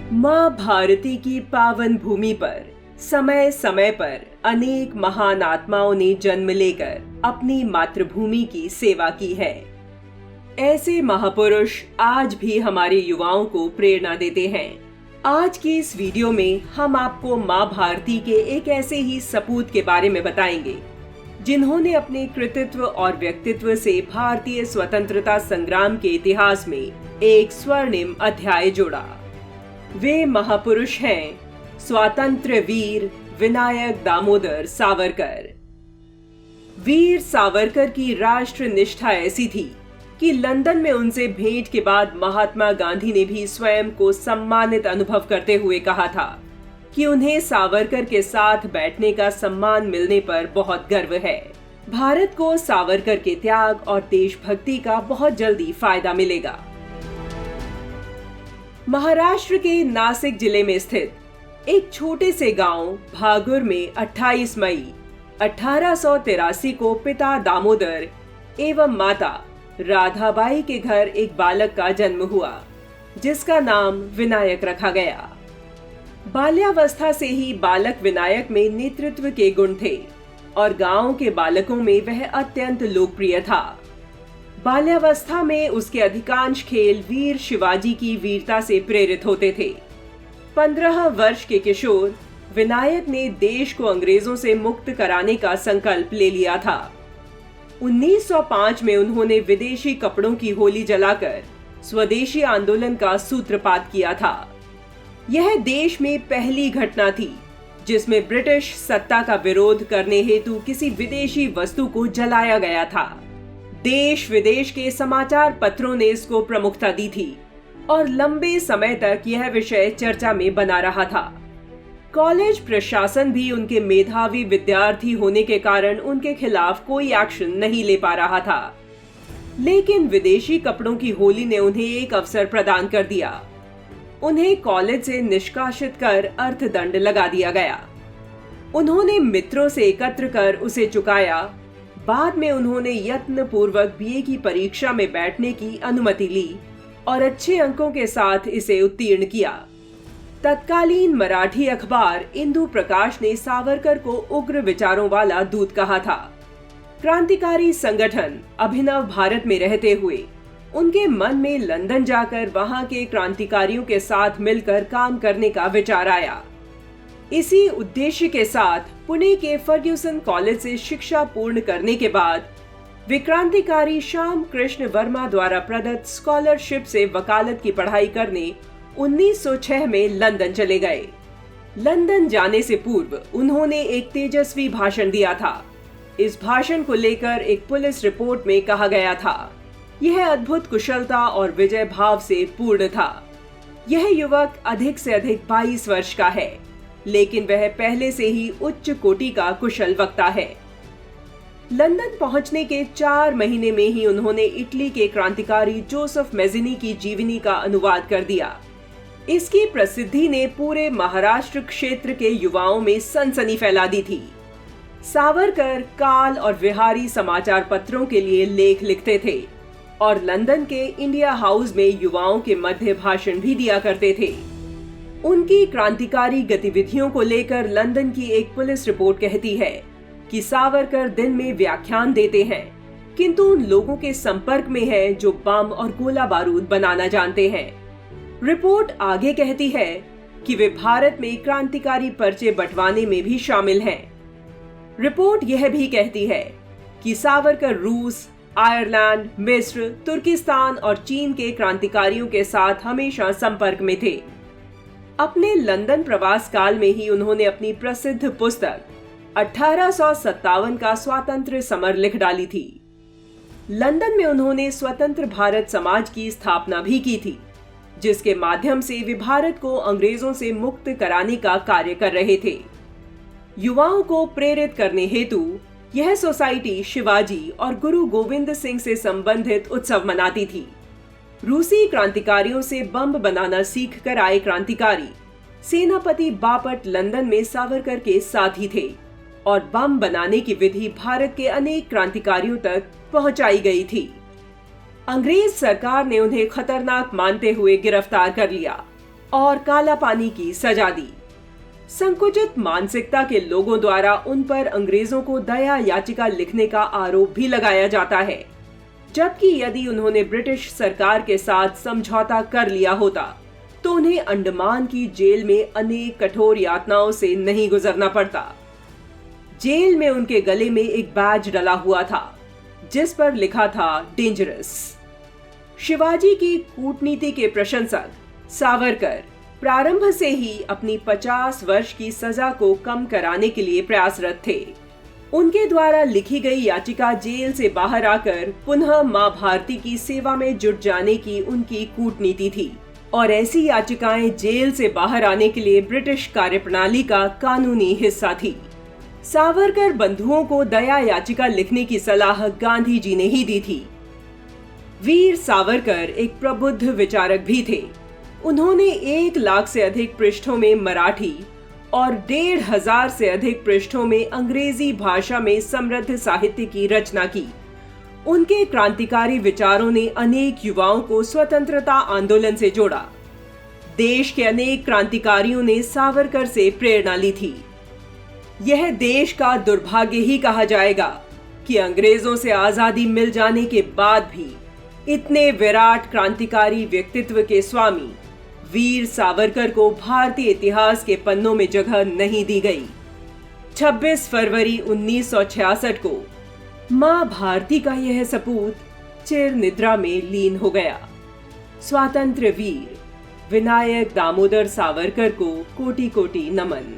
माँ भारती की पावन भूमि पर समय समय पर अनेक महान आत्माओं ने जन्म लेकर अपनी मातृभूमि की सेवा की है। ऐसे महापुरुष आज भी हमारे युवाओं को प्रेरणा देते हैं। आज की इस वीडियो में हम आपको माँ भारती के एक ऐसे ही सपूत के बारे में बताएंगे जिन्होंने अपने कृतित्व और व्यक्तित्व से भारतीय स्वतंत्रता संग्राम के इतिहास में एक स्वर्णिम अध्याय जोड़ा। वे महापुरुष हैं स्वातंत्र्य वीर विनायक दामोदर सावरकर। वीर सावरकर की राष्ट्र निष्ठा ऐसी थी कि लंदन में उनसे भेंट के बाद महात्मा गांधी ने भी स्वयं को सम्मानित अनुभव करते हुए कहा था कि उन्हें सावरकर के साथ बैठने का सम्मान मिलने पर बहुत गर्व है। भारत को सावरकर के त्याग और देशभक्ति का बहुत जल्दी फायदा मिलेगा। महाराष्ट्र के नासिक जिले में स्थित एक छोटे से गांव भागुर में 28 मई 1883 को पिता दामोदर एवं माता राधाबाई के घर एक बालक का जन्म हुआ, जिसका नाम विनायक रखा गया। बाल्यावस्था से ही बालक विनायक में नेतृत्व के गुण थे और गांव के बालकों में वह अत्यंत लोकप्रिय था। बाल्यावस्था में उसके अधिकांश खेल वीर शिवाजी की वीरता से प्रेरित होते थे। 15 वर्ष के किशोर विनायक ने देश को अंग्रेजों से मुक्त कराने का संकल्प ले लिया था। 1905 में उन्होंने विदेशी कपड़ों की होली जलाकर स्वदेशी आंदोलन का सूत्रपात किया था। यह देश में पहली घटना थी जिसमें ब्रिटिश सत्ता का विरोध करने हेतु किसी विदेशी वस्तु को जलाया गया था। देश विदेश के समाचार पत्रों ने इसको प्रमुखता दी थी और लंबे समय तक यह विषय चर्चा में बना रहा था। कॉलेज प्रशासन भी उनके मेधावी विद्यार्थी होने के कारण उनके खिलाफ कोई एक्शन नहीं ले पा रहा था। लेकिन विदेशी कपड़ों की होली ने उन्हें एक अवसर प्रदान कर दिया। उन्हें कॉलेज से निष्कासित कर अर्थदंड लगा दिया गया। उन्होंने मित्रों से एकत्र कर उसे चुकाया। बाद में उन्होंने यत्न पूर्वक बीए की परीक्षा में बैठने की अनुमति ली और अच्छे अंकों के साथ इसे उत्तीर्ण किया। तत्कालीन मराठी अखबार इंदु प्रकाश ने सावरकर को उग्र विचारों वाला दूत कहा था। क्रांतिकारी संगठन अभिनव भारत में रहते हुए उनके मन में लंदन जाकर वहां के क्रांतिकारियों के साथ मिलकर काम करने का विचार आया। इसी उद्देश्य के साथ पुणे के फर्ग्यूसन कॉलेज से शिक्षा पूर्ण करने के बाद वे क्रांतिकारी श्याम कृष्ण वर्मा द्वारा प्रदत्त स्कॉलरशिप से वकालत की पढ़ाई करने 1906 में लंदन चले गए। लंदन जाने से पूर्व उन्होंने एक तेजस्वी भाषण दिया था। इस भाषण को लेकर एक पुलिस रिपोर्ट में कहा गया था, यह अद्भुत कुशलता और विजय भाव से पूर्ण था। यह युवक अधिक से अधिक 22 वर्ष का है, लेकिन वह पहले से ही उच्च कोटि का कुशल वक्ता है। लंदन पहुंचने के 4 महीने में ही उन्होंने इटली के क्रांतिकारी जोसेफ मैज़िनी की जीवनी का अनुवाद कर दिया। इसकी प्रसिद्धि ने पूरे महाराष्ट्र क्षेत्र के युवाओं में सनसनी फैला दी थी। सावरकर काल और विहारी समाचार पत्रों के लिए लेख लिखते थे और लंदन के इंडिया हाउस में युवाओं के मध्य भाषण भी दिया करते थे। उनकी क्रांतिकारी गतिविधियों को लेकर लंदन की एक पुलिस रिपोर्ट कहती है कि सावरकर दिन में व्याख्यान देते हैं, किंतु उन लोगों के संपर्क में है जो बम और गोला बारूद बनाना जानते हैं। रिपोर्ट आगे कहती है कि वे भारत में क्रांतिकारी पर्चे बंटवाने में भी शामिल हैं। रिपोर्ट यह भी कहती है कि सावरकर रूस, आयरलैंड, मिस्र, तुर्किस्तान और चीन के क्रांतिकारियों के साथ हमेशा संपर्क में थे। अपने लंदन प्रवास काल में ही उन्होंने अपनी प्रसिद्ध पुस्तक 1857 का स्वातंत्र्य समर लिख डाली थी। लंदन में उन्होंने स्वतंत्र भारत समाज की स्थापना भी की थी, जिसके माध्यम से वे भारत को अंग्रेजों से मुक्त कराने का कार्य कर रहे थे। युवाओं को प्रेरित करने हेतु यह सोसाइटी शिवाजी और गुरु गोविंद सिंह से संबंधित उत्सव मनाती थी। रूसी क्रांतिकारियों से बम बनाना सीख कर आए क्रांतिकारी सेनापति बापट लंदन में सावरकर के साथी थे और बम बनाने की विधि भारत के अनेक क्रांतिकारियों तक पहुंचाई गई थी। अंग्रेज सरकार ने उन्हें खतरनाक मानते हुए गिरफ्तार कर लिया और काला पानी की सजा दी। संकुचित मानसिकता के लोगों द्वारा उन पर अंग्रेजों को दया याचिका लिखने का आरोप भी लगाया जाता है, जबकि यदि उन्होंने ब्रिटिश सरकार के साथ समझौता कर लिया होता तो उन्हें अंडमान की जेल में अनेक कठोर यातनाओं से नहीं गुजरना पड़ता। जेल में उनके गले में एक बैज डला हुआ था जिस पर लिखा था डेंजरस। शिवाजी की कूटनीति के प्रशंसक सावरकर प्रारंभ से ही अपनी 50 वर्ष की सजा को कम कराने के लिए प्रयासरत थे। उनके द्वारा लिखी गई याचिका जेल से बाहर आकर पुनः मां भारती की सेवा में जुट जाने की उनकी कूटनीति थी और ऐसी याचिकाएं जेल से बाहर आने के लिए ब्रिटिश कार्यप्रणाली का कानूनी हिस्सा थी। सावरकर बंधुओं को दया याचिका लिखने की सलाह गांधी जी ने ही दी थी। वीर सावरकर एक प्रबुद्ध विचारक भी थे। उन्होंने 1 लाख से अधिक पृष्ठों में मराठी और 1,500 से अधिक पृष्ठों में अंग्रेजी भाषा में समृद्ध साहित्य की रचना की। उनके क्रांतिकारी विचारों ने अनेक युवाओं को स्वतंत्रता आंदोलन से जोड़ा। देश के अनेक क्रांतिकारियों ने सावरकर से प्रेरणा ली थी। यह देश का दुर्भाग्य ही कहा जाएगा कि अंग्रेजों से आजादी मिल जाने के बाद भी इतने विराट क्रांतिकारी व्यक्तित्व के स्वामी वीर सावरकर को भारतीय इतिहास के पन्नों में जगह नहीं दी गई। 26 फरवरी 1966 को मां भारती का यह सपूत चिर निद्रा में लीन हो गया। स्वातंत्र्य वीर विनायक दामोदर सावरकर को कोटि कोटि नमन।